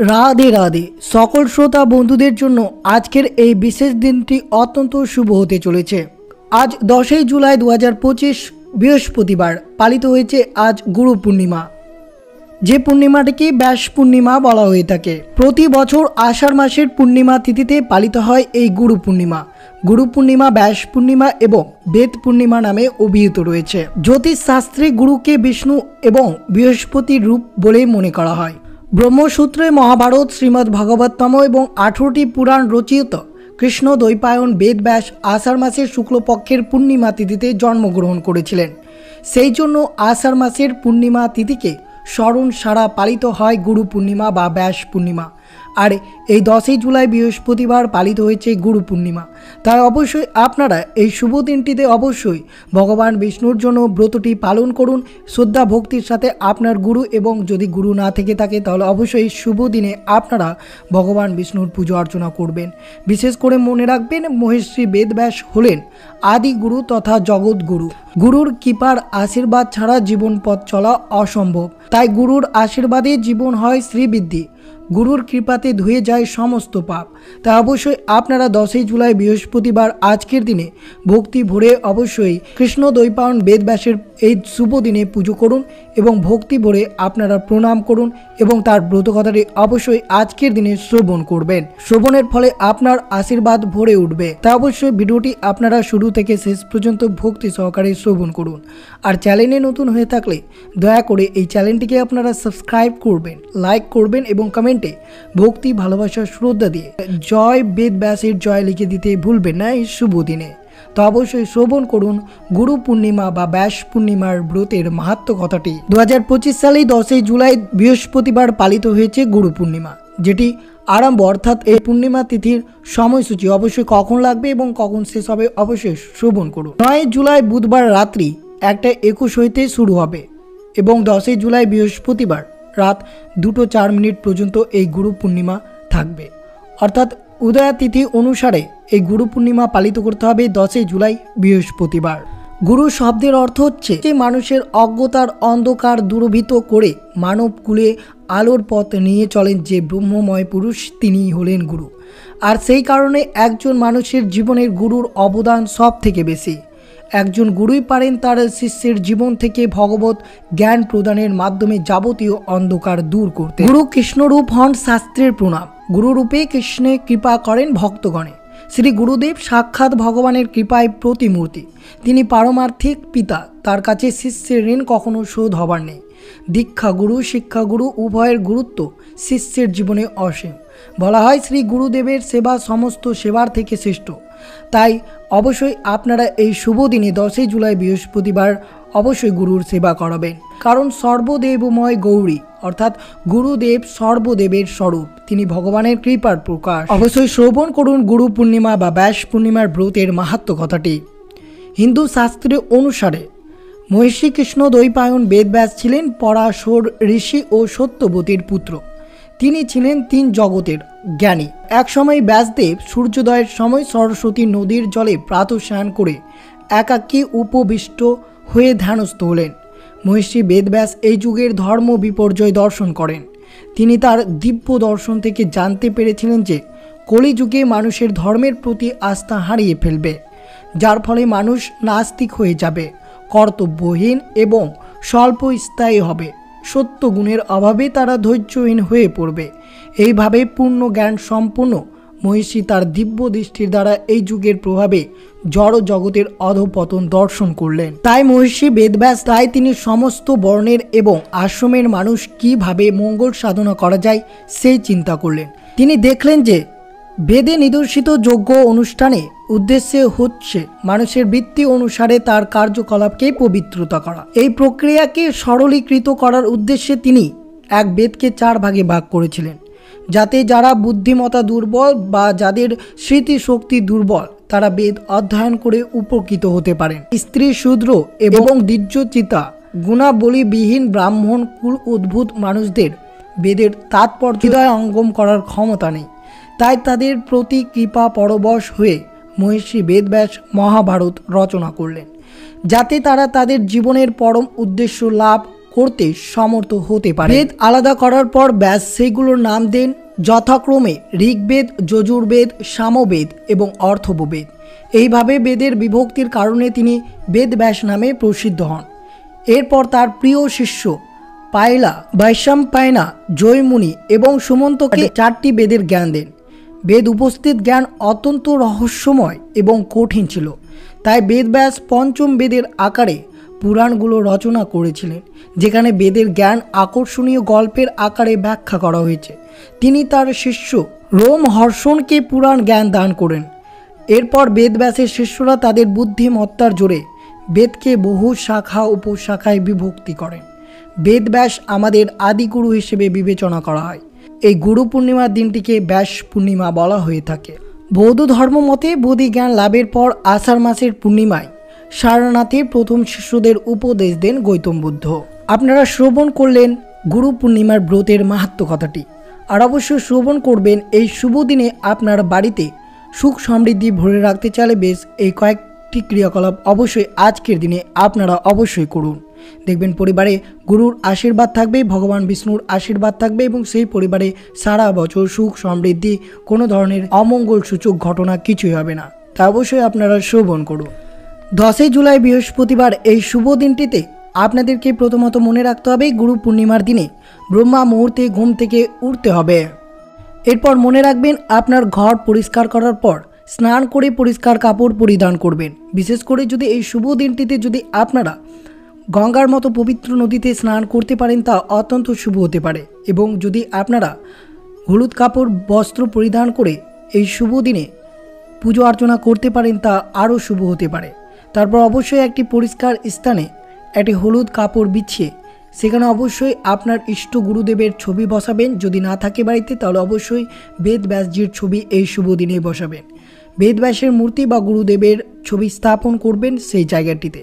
রাধে রাধে সকল শ্রোতা বন্ধুদের জন্য আজকের এই বিশেষ দিনটি অত্যন্ত শুভ হতে চলেছে। আজ 10ই জুলাই 2025 বৃহস্পতিবার পালিত হয়েছে আজ গুরু পূর্ণিমা, যে পূর্ণিমাটিকে ব্যাস পূর্ণিমা বলা হয়ে থাকে। প্রতি বছর আষাঢ় মাসের পূর্ণিমা তিথিতে পালিত হয় এই গুরু পূর্ণিমা। গুরু পূর্ণিমা ব্যাস পূর্ণিমা এবং বেদ পূর্ণিমা নামে অভিহিত রয়েছে। জ্যোতিষ শাস্ত্রে গুরুকে বিষ্ণু এবং বৃহস্পতির রূপ বলে মনে করা হয়। ব্রহ্মসূত্রে মহাভারত, শ্রীমদ্ ভাগবতম এবং 18টি পুরাণ রচিত কৃষ্ণ দ্বৈপায়ন বেদব্যাস আষাঢ় মাসের শুক্লপক্ষের পূর্ণিমা তিথিতে জন্মগ্রহণ করেছিলেন। সেই জন্য আষাঢ় মাসের পূর্ণিমা তিথিকে স্মরণ সারা পালিত হয় গুরু পূর্ণিমা বা ব্যাস পূর্ণিমা। আর এই 10ই জুলাই বৃহস্পতিবার পালিত হয়েছে গুরু পূর্ণিমা। তাই অবশ্যই আপনারা এই শুভ দিনটিতে অবশ্যই ভগবান বিষ্ণুর জন্য ব্রতটি পালন করুন শ্রদ্ধা ভক্তির সাথে আপনার গুরু, এবং যদি গুরু না থেকে থাকে তাহলে অবশ্যই এই শুভ দিনে আপনারা ভগবান বিষ্ণুর পুজো অর্চনা করবেন। বিশেষ করে মনে রাখবেন, মহর্ষি বেদব্যাস হলেন আদি গুরু তথা জগৎ গুরু। গুরুর কৃপার আশীর্বাদ ছাড়া জীবন পথ চলা অসম্ভব। তাই গুরুর আশীর্বাদে জীবন হয় শ্রীবৃদ্ধি, গুরুর কৃপাতে ধুয়ে যায় সমস্ত পাপ। তা অবশ্যই আপনারা 10ই জুলাই বৃহস্পতিবার আজকের দিনে ভক্তি ভরে অবশ্যই কৃষ্ণ দ্বৈপায়ন বেদব্যাসের এই শুভ দিনে পুজো করুন এবং ভক্তি ভরে আপনারা প্রণাম করুন এবং তার ব্রতকথাটি অবশ্যই আজকের দিনে শ্রবণ করবেন। শ্রবণের ফলে আপনার আশীর্বাদ ভরে উঠবে। তা অবশ্যই ভিডিওটি আপনারা শুরু থেকে শেষ পর্যন্ত ভক্তি সহকারে শ্রবণ করুন। আর চ্যানেলে নতুন হয়ে থাকলে দয়া করে এই চ্যানেলটিকে আপনারা সাবস্ক্রাইব করবেন, লাইক করবেন এবং কমেন্টে ভক্তি ভালোবাসা শ্রদ্ধা দিয়ে জয় বেদব্যাসের জয় লিখে দিতে ভুলবেন না এই শুভ দিনে। তো অবশ্যই শ্রবণ করুন গুরু পূর্ণিমা বা ব্যাস পূর্ণিমার ব্রতের মাহাত্ম্য কথাটি। 2025 সালেই 10ই জুলাই বৃহস্পতিবার পালিত হয়েছে গুরু পূর্ণিমা, যেটি আরম্ভ অর্থাৎ এই পূর্ণিমা তিথির সময়সূচি অবশ্যই কখন লাগবে এবং কখন শেষ হবে অবশ্যই শ্রবণ করুন। 9 জুলাই বুধবার রাত্রি 1:21 হইতে শুরু হবে এবং 10ই জুলাই বৃহস্পতিবার রাত 2:04 পর্যন্ত এই গুরু পূর্ণিমা থাকবে। অর্থাৎ উদয়া তিথি অনুসারে এই গুরু পূর্ণিমা পালিত করতে হবে 10ই জুলাই বৃহস্পতিবার। গুরু শব্দের অর্থ হচ্ছে যে মানুষের অজ্ঞতার অন্ধকার দূরীভূত করে মানবকুলে আলোর পথ নিয়ে চলেন যে ব্রহ্মময় পুরুষ, তিনিই হলেন গুরু। আর সেই কারণে একজন মানুষের জীবনের গুরুর অবদান সব থেকে বেশি। একজন গুরুই পারেন তার শিষ্যের জীবন থেকে ভগবত জ্ঞান প্রদানের মাধ্যমে যাবতীয় অন্ধকার দূর করতে। গুরু কৃষ্ণরূপ হন শাস্ত্রের প্রণাম। গুরুরূপে কৃষ্ণে কৃপা করেন ভক্তগণে। শ্রী গুরুদেব সাক্ষাৎ ভগবানের কৃপায় প্রতিমূর্তি। তিনি পারমার্থিক পিতা, তার কাছে শিষ্যের ঋণ কখনো শোধ হবার নেই। দীক্ষা গুরু, শিক্ষা গুরু উভয়ের গুরুত্ব শিষ্যের জীবনে অসীম। বলা হয় শ্রী গুরুদেবের সেবা সমস্ত সেবার থেকে শ্রেষ্ঠ। তাই অবশ্যই আপনারা এই শুভ দিনে 10ই জুলাই বৃহস্পতিবার অবশ্যই গুরুর সেবা করাবেন। কারণ সর্বদেবময় গৌরী অর্থাৎ গুরুদেব সর্বদেবের স্বরূপ, তিনি ভগবানের কৃপার প্রকাশ। অবশ্যই শ্রবণ করুন গুরু পূর্ণিমা বা ব্যাস পূর্ণিমার ব্রতের মাহাত্ম্য কথাটি। হিন্দু শাস্ত্রে অনুসারে মহর্ষি কৃষ্ণ দ্বৈপায়ন বেদব্যাস ছিলেন পরাশর ঋষি ও সত্যবতীর পুত্র। তিনি ছিলেন 3 জগতের জ্ঞানী। একসময় ব্যাসদেব সূর্যোদয়ের সময় সরস্বতী নদীর জলে প্রাতঃস্নান করে একাকী উপবিষ্ট হয়ে ধ্যানস্থ হলেন। মহর্ষি বেদব্যাস এই যুগের ধর্ম বিপর্যয় দর্শন করেন। তিনি তার দিব্য দর্শন থেকে জানতে পেরেছিলেন যে কলিযুগে মানুষের ধর্মের প্রতি আস্থা হারিয়ে ফেলবে, যার ফলে মানুষ নাস্তিক হয়ে যাবে, কর্তব্যহীন এবং স্বল্পস্থায়ী হবে। সত্য গুণের অভাবে তারা ধৈর্যহীন হয়ে পড়বে। এইভাবে পূর্ণ জ্ঞান সম্পন্ন মহর্ষি তার দিব্য দৃষ্টির দ্বারা এই যুগের প্রভাবে জড় জগতের অধঃপতন দর্শন করলেন। তাই মহর্ষি বেদব্যাস তিনি সমস্ত বর্ণের এবং আশ্রমের মানুষ কিভাবে মঙ্গল সাধনা করা যায় সেই চিন্তা করলেন। তিনি দেখলেন যে বেদে নিদর্শিত যজ্ঞ অনুষ্ঠানে উদ্দেশ্যে হচ্ছে মানুষের বৃত্তি অনুসারে তার কার্যকলাপকে পবিত্রতা করা। এই প্রক্রিয়াকে সরলীকৃত করার উদ্দেশ্যে তিনি এক বেদকে 4 ভাগে ভাগ করেছিলেন, যাতে যারা বুদ্ধিমত্তা দুর্বল বা যাদের স্মৃতিশক্তি দুর্বল তারা বেদ অধ্যয়ন করে উপকৃত হতে পারেন। স্ত্রী, শূদ্র এবং দ্বিজচিতা গুণাবলীবিহীন ব্রাহ্মণ কুল উদ্ভূত মানুষদের বেদের তাৎপর্য অঙ্গম করার ক্ষমতা নেই। তাই তাদের প্রতি কৃপা পরবশ হয়ে মহর্ষি বেদব্যাস মহাভারত রচনা করলেন, যাতে তারা তাদের জীবনের পরম উদ্দেশ্য লাভ করতে সমর্থ হতে পারে। বেদ আলাদা করার পর ব্যাস সেইগুলোর নাম দেন যথাক্রমে ঋগ্বেদ, যজুর্বেদ, সামবেদ এবং অর্থববেদ। এইভাবে বেদের বিভক্তির কারণে তিনি বেদব্যাস নামে প্রসিদ্ধ হন। এরপর তার প্রিয় শিষ্য পায়লা, বৈশম্পায়না, জয়মুনি এবং সুমন্তকে 4টি বেদের জ্ঞান দেন। বেদ উপস্থিত জ্ঞান অত্যন্ত রহস্যময় এবং কঠিন ছিল, তাই বেদব্যাস পঞ্চম বেদের আকারে পুরাণগুলো রচনা করেছিলেন, যেখানে বেদের জ্ঞান আকর্ষণীয় গল্পের আকারে ব্যাখ্যা করা হয়েছে। তিনি তার শিষ্য রোমহর্ষণকে পুরাণ জ্ঞান দান করেন। এরপর বেদব্যাসের শিষ্যরা তাদের বুদ্ধিমত্তার জোরে বেদকে বহু শাখা উপশাখায় বিভক্তি করেন। বেদব্যাস আমাদের আদিগুরু হিসেবে বিবেচনা করা হয়। এই গুরু পূর্ণিমার দিনটিকে ব্যাস পূর্ণিমা বলা হয়ে থাকে। বৌদ্ধ ধর্ম মতে বোধি জ্ঞান লাভের পর আষাঢ় মাসের পূর্ণিমায় সারনাথের প্রথম শিষ্যদের উপদেশ দেন গৌতম বুদ্ধ। আপনারা শ্রবণ করলেন গুরু পূর্ণিমার ব্রতের মাহাত্ম্য কথাটি, আর অবশ্যই শ্রবণ করবেন এই শুভ দিনে আপনার বাড়িতে সুখ সমৃদ্ধি ভরে রাখতে চাইলে বেশ এই কয়েকটি ক্রিয়াকলাপ অবশ্যই আজকের দিনে আপনারা অবশ্যই করুন। দেখবেন পরিবারে গুরুর আশীর্বাদ থাকবে, ভগবান বিষ্ণুর আশীর্বাদ থাকবে এবং সেই পরিবারে সারা বছর সুখ সমৃদ্ধি, কোনো ধরনের অমঙ্গল সূচক ঘটনা কিছুই হবে না। তা অবশ্যই আপনারা শ্রবণ করুন। 10 জুলাই বৃহস্পতিবার এই শুভ দিনটিতে আপনাদেরকে প্রথমত মনে রাখতে হবে গুরু পূর্ণিমার দিনে ব্রহ্মা মুহূর্তে ঘুম থেকে উঠতে হবে। এরপর মনে রাখবেন আপনার ঘর পরিষ্কার করার পর স্নান করে পরিষ্কার কাপড় পরিধান করবেন। বিশেষ করে যদি এই শুভ দিনটিতে যদি আপনারা গঙ্গার মতো পবিত্র নদীতে স্নান করতে পারেন তা অত্যন্ত শুভ হতে পারে, এবং যদি আপনারা হলুদ কাপড় বস্ত্র পরিধান করে এই শুভ দিনে পুজো অর্চনা করতে পারেন তা আরও শুভ হতে পারে। তারপর অবশ্যই একটি পরিষ্কার স্থানে একটি হলুদ কাপড় বিছিয়ে সেখানে অবশ্যই আপনার ইষ্ট গুরুদেবের ছবি বসাবেন। যদি না থাকে বাড়িতে তাহলে অবশ্যই বেদব্যাসজির ছবি এই শুভ দিনে বসাবেন। বেদব্যাসের মূর্তি বা গুরুদেবের ছবি স্থাপন করবেন সেই জায়গাটিতে।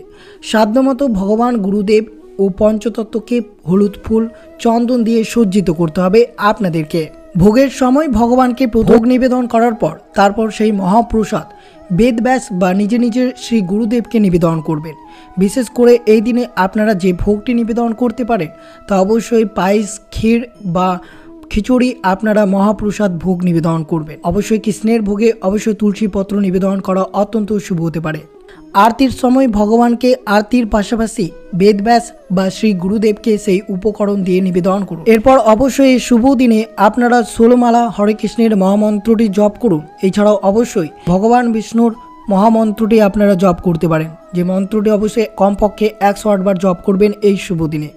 সাধ্যমতো ভগবান গুরুদেব ও পঞ্চতত্ত্বকে হলুদ ফুল চন্দন দিয়ে সজ্জিত করতে হবে আপনাদেরকে। ভোগের সময় ভগবানকে ভোগ নিবেদন করার পর তারপর সেই মহাপ্রসাদ বেদব্যাস বা নিজের শ্রী গুরুদেবকে নিবেদন করবেন। বিশেষ করে এই দিনে আপনারা যে ভোগটি নিবেদন করতে পারেন তা অবশ্যই পায়েস, ক্ষীর বা খিচুড়ি আপনারা মহাপ্রসাদ ভোগ নিবেদন করবেন। অবশ্যই কৃষ্ণের ভোগে অবশ্যই তুলসী পত্র নিবেদন করা অত্যন্ত শুভ হতে পারে। আরতির সময় ভগবানকে আরতির পাশাপাশি বেদব্যাস বা শ্রী গুরুদেবকে সেই উপকরণ দিয়ে নিবেদন করুন। এরপর অবশ্যই এই শুভ দিনে আপনারা 16 মালা হরে কৃষ্ণের মহামন্ত্রটি জপ করুন। এছাড়াও অবশ্যই ভগবান বিষ্ণুর মহামন্ত্রটি আপনারা জপ করতে পারেন, যে মন্ত্রটি অবশ্যই কমপক্ষে 108 বার জপ করবেন এই শুভ দিনে।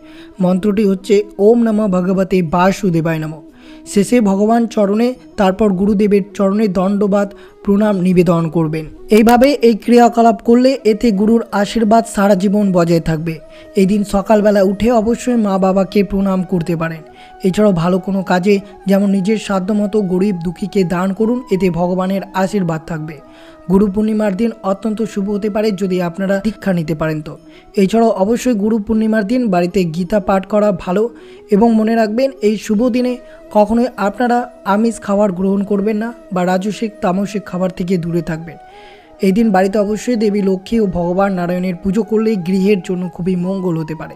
মন্ত্রটি হচ্ছে ওম নমঃ ভগবতে বাসুদেবায় নমঃ। শেষে ভগবান চরণে তারপর গুরুদেবের চরণে দণ্ডবাদ প্রণাম নিবেদন করবেন। এইভাবে এই ক্রিয়াকলাপ করলে এতে গুরুর আশীর্বাদ সারা জীবন বজায় থাকবে। এই দিন সকালবেলা উঠে অবশ্যই মা বাবাকে প্রণাম করতে পারেন। এছাড়াও ভালো কোনো কাজে যেমন নিজের সাধ্যমতো গরিব দুঃখীকে দান করুন, এতে ভগবানের আশীর্বাদ থাকবে। গুরু পূর্ণিমার দিন অত্যন্ত শুভ হতে পারে যদি আপনারা দীক্ষা নিতে পারেন তো। এছাড়াও অবশ্যই গুরু পূর্ণিমার দিন বাড়িতে গীতা পাঠ করা ভালো, এবং মনে রাখবেন এই শুভ দিনে কখনোই আপনারা আমিষ খাবার গ্রহণ করবেন না বা রাজসিক তামসিক খাবার থেকে দূরে থাকবেন। এই দিন বাড়িতে অবশ্যই দেবী লক্ষ্মী ও ভগবান নারায়ণের পুজো করলে গৃহের জন্য খুবই মঙ্গল হতে পারে।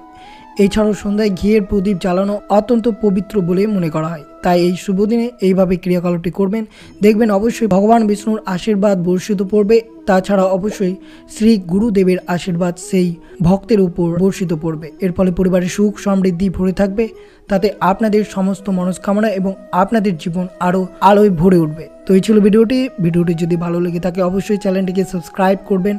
এছাড়াও সন্ধ্যায় ঘিয়ের প্রদীপ জ্বালানো অত্যন্ত পবিত্র বলে মনে করা হয়, তাই এই শুভ দিনে এইভাবে ক্রিয়াকলাপটি করবেন। দেখবেন অবশ্যই ভগবান বিষ্ণুর আশীর্বাদ বর্ষিত পড়বে। তাছাড়া অবশ্যই শ্রী গুরুদেবের আশীর্বাদ সেই ভক্তের উপর বর্ষিত পড়বে। এর ফলে পরিবারের সুখ সমৃদ্ধি ভরে থাকবে, তাতে আপনাদের সমস্ত মনস্কামনা এবং আপনাদের জীবন আরও আলোয় ভরে উঠবে। তো এই ছিল ভিডিওটি যদি ভালো লেগে থাকে অবশ্যই চ্যানেলটিকে সাবস্ক্রাইব করবেন,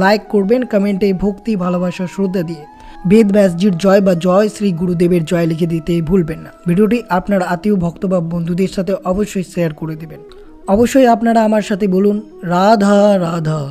লাইক করবেন, কমেন্টে ভক্তি ভালোবাসা শ্রদ্ধা দিয়ে বেদব্যাসজির জয় বা জয় শ্রী গুরুদেবের জয় লিখে দিতে ভুলবেন না। ভিডিওটি আপনার আত্মীয় ভক্ত বা বন্ধুদের সাথে অবশ্যই শেয়ার করে দেবেন। অবশ্যই আপনারা আমার সাথে বলুন রাধা রাধা।